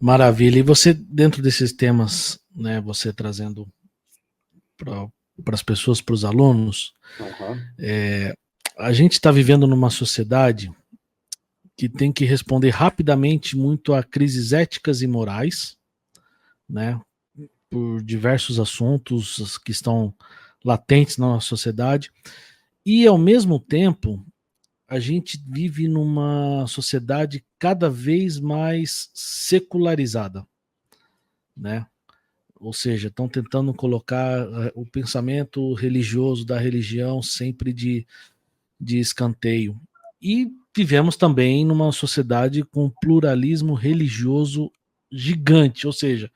Maravilha. E você, dentro desses temas, né, você trazendo para as pessoas, para os alunos, Uhum. a gente está vivendo numa sociedade que tem que responder rapidamente muito a crises éticas e morais, né, por diversos assuntos que estão latentes na nossa sociedade, e ao mesmo tempo a gente vive numa sociedade cada vez mais secularizada, né? Ou seja, estão tentando colocar o pensamento religioso da religião sempre de escanteio. E vivemos também numa sociedade com pluralismo religioso gigante, ou seja,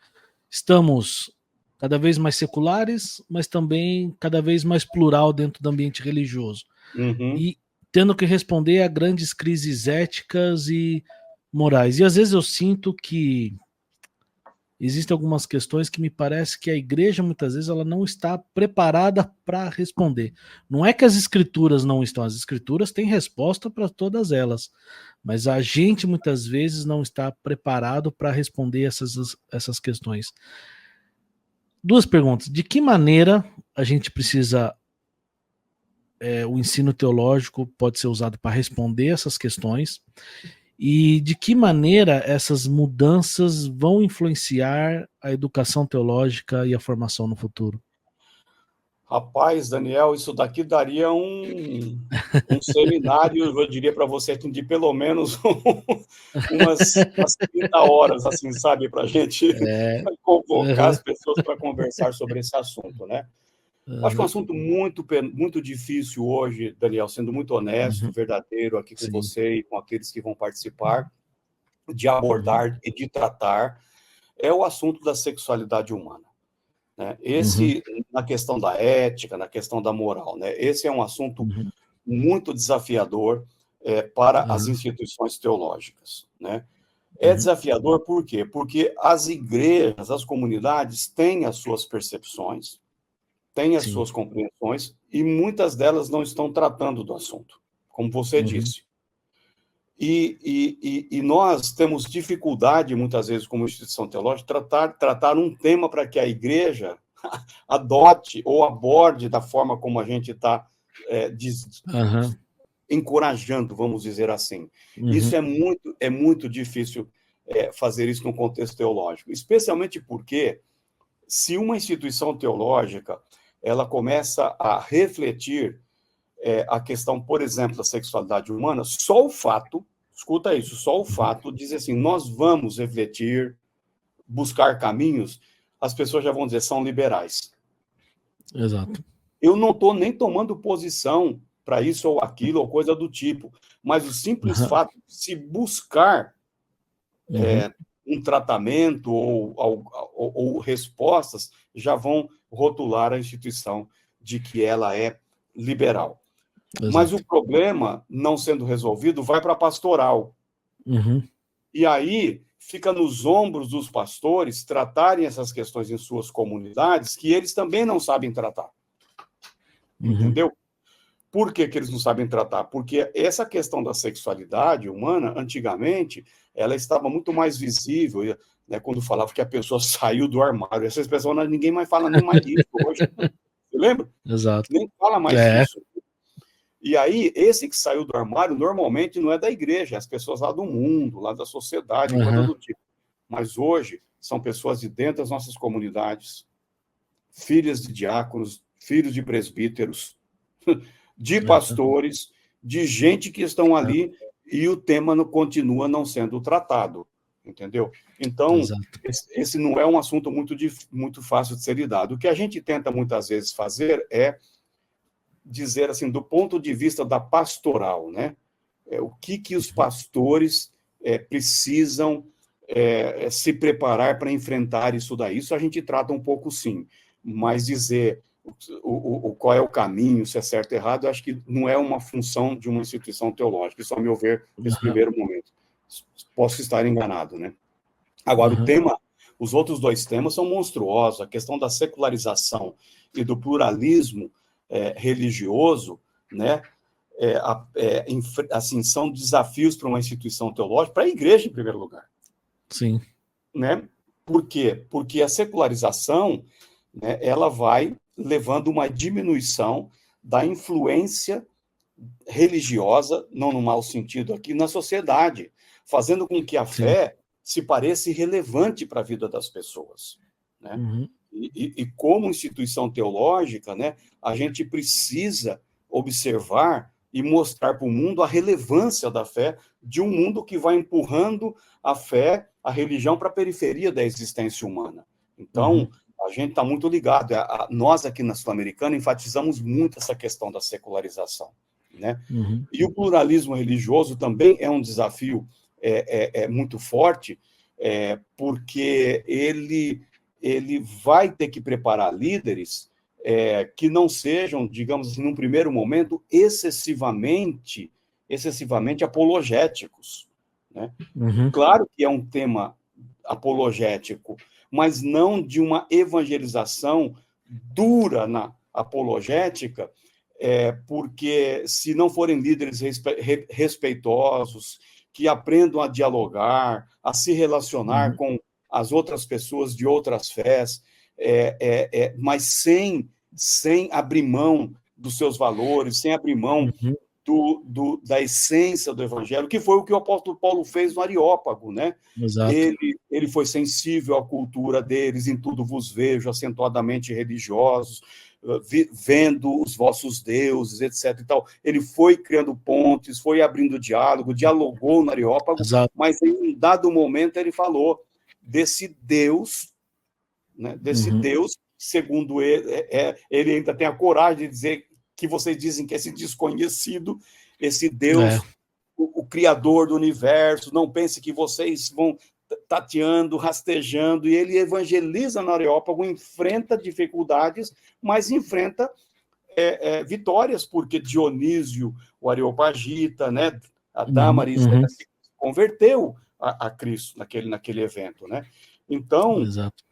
estamos cada vez mais seculares, mas também cada vez mais plural dentro do ambiente religioso. Uhum. E tendo que responder a grandes crises éticas e morais. E às vezes eu sinto que existem algumas questões que me parece que a igreja muitas vezes ela não está preparada para responder. Não é que as escrituras não estão, as escrituras têm resposta para todas elas, mas a gente muitas vezes não está preparado para responder essas questões. Duas perguntas: de que maneira a gente precisa o ensino teológico pode ser usado para responder essas questões? E de que maneira essas mudanças vão influenciar a educação teológica e a formação no futuro? Rapaz, Daniel, isso daqui daria um seminário, eu diria para você, de pelo menos umas 30 horas, assim, sabe, para a gente convocar as Uhum, pessoas para conversar sobre esse assunto, né? Acho que é um uhum, assunto muito difícil hoje, Daniel, sendo muito honesto, uhum, verdadeiro aqui com sim. você e com aqueles que vão participar, de Uhum, abordar e de tratar, é o assunto da sexualidade humana. Né? uhum, Esse, na questão da ética, na questão da moral, né? Esse é um assunto uhum, muito desafiador para as uhum, instituições teológicas, né? É uhum, desafiador por quê? Porque as igrejas, as comunidades têm as suas percepções, têm as sim. suas compreensões, e muitas delas não estão tratando do assunto, como você Uhum, disse. E nós temos dificuldade, muitas vezes, como instituição teológica, tratar um tema para que a igreja adote ou aborde da forma como a gente está uhum, encorajando, vamos dizer assim. Isso uhum, é muito difícil fazer isso no contexto teológico, especialmente porque se uma instituição teológica ela começa a refletir a questão, por exemplo, da sexualidade humana, só o fato, escuta isso, só o uhum. fato de dizer assim, nós vamos refletir, buscar caminhos, as pessoas já vão dizer, são liberais. Exato. Eu não estou nem tomando posição para isso ou aquilo, ou coisa do tipo, mas o simples Uhum, fato de se buscar uhum, um tratamento ou respostas já vão rotular a instituição de que ela é liberal. Mas o exato. problema, não sendo resolvido, vai para a pastoral. Uhum, E aí fica nos ombros dos pastores tratarem essas questões em suas comunidades que eles também não sabem tratar. uhum, Entendeu? Por que eles não sabem tratar? Porque essa questão da sexualidade humana, antigamente, ela estava muito mais visível, né, quando falava que a pessoa saiu do armário. Essa expressão ninguém mais fala nem mais disso hoje. Você lembra? exato. Nem fala mais É. disso. E aí, esse que saiu do armário, normalmente não é da igreja, é as pessoas lá do mundo, lá da sociedade, coisa Uhum, do tipo. Mas hoje, são pessoas de dentro das nossas comunidades, filhas de diáconos, filhos de presbíteros, de uhum, pastores, de gente que estão ali e o tema não, continua não sendo tratado, entendeu? Então, exato. esse não é um assunto muito fácil de ser lidado. O que a gente tenta muitas vezes fazer é dizer assim, do ponto de vista da pastoral, né? O que os pastores precisam se preparar para enfrentar isso daí. Isso a gente trata um pouco, sim, mas dizer qual é o caminho, se é certo ou errado, eu acho que não é uma função de uma instituição teológica, isso, ao meu ver, nesse Uhum, primeiro momento. Posso estar enganado, né? Agora, uhum, os outros dois temas são monstruosos, a questão da secularização e do pluralismo religioso, né? Assim, são desafios para uma instituição teológica, para a igreja, em primeiro lugar. sim. né? Por quê? Porque a secularização, né, ela vai levando uma diminuição da influência religiosa, não no mau sentido aqui, na sociedade, fazendo com que a Sim. fé se pareça irrelevante para a vida das pessoas, né? Uhum. E como instituição teológica, né, a gente precisa observar e mostrar para o mundo a relevância da fé, de um mundo que vai empurrando a fé, a religião, para a periferia da existência humana. Então, a gente está muito ligado. Nós, aqui na Sul-Americana, enfatizamos muito essa questão da secularização, né? Uhum. E o pluralismo religioso também é um desafio muito forte, porque ele vai ter que preparar líderes que não sejam, digamos assim, num primeiro momento, excessivamente apologéticos, né? Uhum. Claro que é um tema apologético, mas não de uma evangelização dura na apologética, porque se não forem líderes respeitosos, que aprendam a dialogar, a se relacionar Uhum. com as outras pessoas de outras fés, mas sem abrir mão dos seus valores, sem abrir mão Uhum. da essência do evangelho, que foi o que o apóstolo Paulo fez no Areópago, né? Exato. Ele foi sensível à cultura deles, em tudo vos vejo, acentuadamente religiosos, vendo os vossos deuses, etc. E tal. Ele foi criando pontes, foi abrindo diálogo, dialogou no Areópago, Exato. mas em um dado momento ele falou desse Deus, né? Desse Uhum. Deus, segundo ele ainda tem a coragem de dizer que vocês dizem que esse desconhecido, esse Deus, o Criador do universo, não pense que vocês vão tateando, rastejando, e ele evangeliza no Areópago, enfrenta dificuldades, mas enfrenta vitórias, porque Dionísio, o Areopagita, né, a Uhum. Dâmaris, Uhum. se converteu a Cristo naquele evento, né? Então, Exato.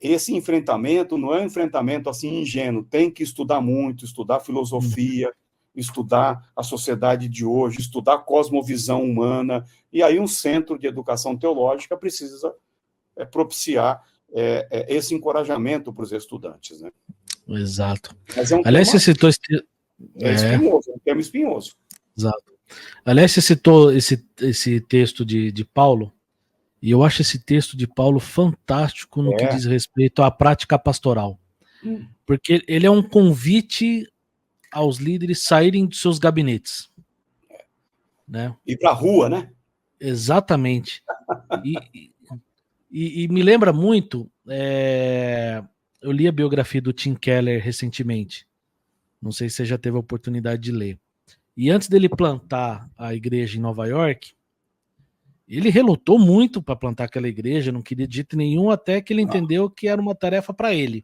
esse enfrentamento não é um enfrentamento assim ingênuo, tem que estudar muito, estudar filosofia, estudar a sociedade de hoje, estudar a cosmovisão humana, e aí um centro de educação teológica precisa propiciar esse encorajamento para os estudantes, né? Exato. Mas é um Aliás, você tema citou espinhoso, é um tema espinhoso. Exato. Aliás, você citou esse texto de Paulo, e eu acho esse texto de Paulo fantástico no que diz respeito à prática pastoral. Porque ele é um convite aos líderes saírem dos seus gabinetes. Né? Ir para a rua, né? Exatamente. E me lembra muito, eu li a biografia do Tim Keller recentemente, não sei se você já teve a oportunidade de ler. E antes dele plantar a igreja em Nova York, ele relutou muito para plantar aquela igreja, não queria de jeito nenhum, até que ele entendeu que era uma tarefa para ele.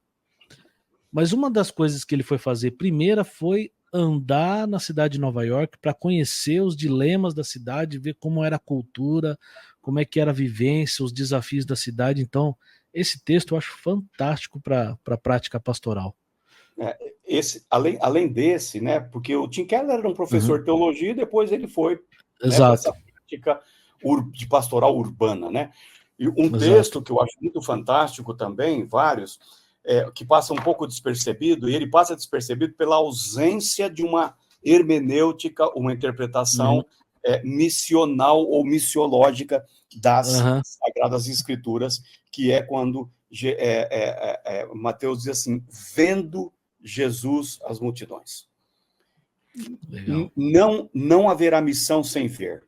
Mas uma das coisas que ele foi fazer primeira foi andar na cidade de Nova York para conhecer os dilemas da cidade, ver como era a cultura, como é que era a vivência, os desafios da cidade. Então, esse texto eu acho fantástico para a prática pastoral. Além desse, né? Porque o Tim Keller era um professor de teologia e depois ele foi, né, para essa prática de pastoral urbana, né? E um texto que eu acho muito fantástico também, vários, que passa um pouco despercebido, e ele passa despercebido pela ausência de uma hermenêutica, uma interpretação missional ou missiológica das Sagradas Escrituras, que é quando Mateus diz assim, vendo Jesus as multidões. Legal. Não haverá missão sem ver.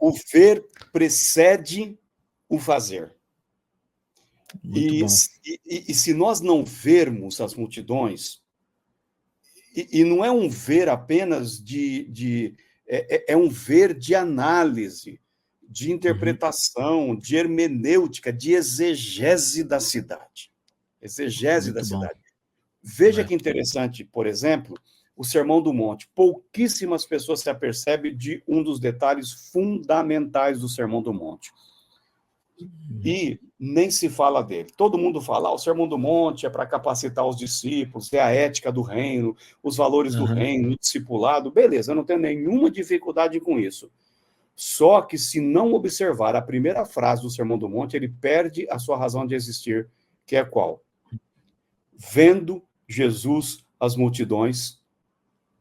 O ver precede o fazer. E se nós não vermos as multidões, e não é um ver apenas é um ver de análise, de interpretação, de hermenêutica, de exegese da cidade. Exegese da cidade. Veja que interessante, por exemplo, o Sermão do Monte. Pouquíssimas pessoas se apercebem de um dos detalhes fundamentais do Sermão do Monte. E nem se fala dele. Todo mundo fala, o Sermão do Monte é para capacitar os discípulos, é a ética do reino, os valores do reino, o discipulado. Beleza, eu não tenho nenhuma dificuldade com isso. Só que se não observar a primeira frase do Sermão do Monte, ele perde a sua razão de existir, que é qual? Vendo Jesus as multidões,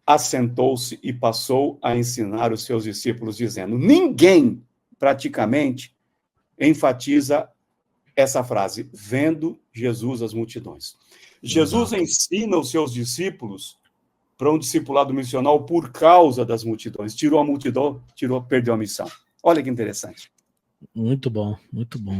assentou-se e passou a ensinar os seus discípulos, dizendo: ninguém, praticamente, enfatiza essa frase, vendo Jesus as multidões. Jesus ensina os seus discípulos para um discipulado missional por causa das multidões. Tirou a multidão, perdeu a missão. Olha que interessante. Muito bom, muito bom.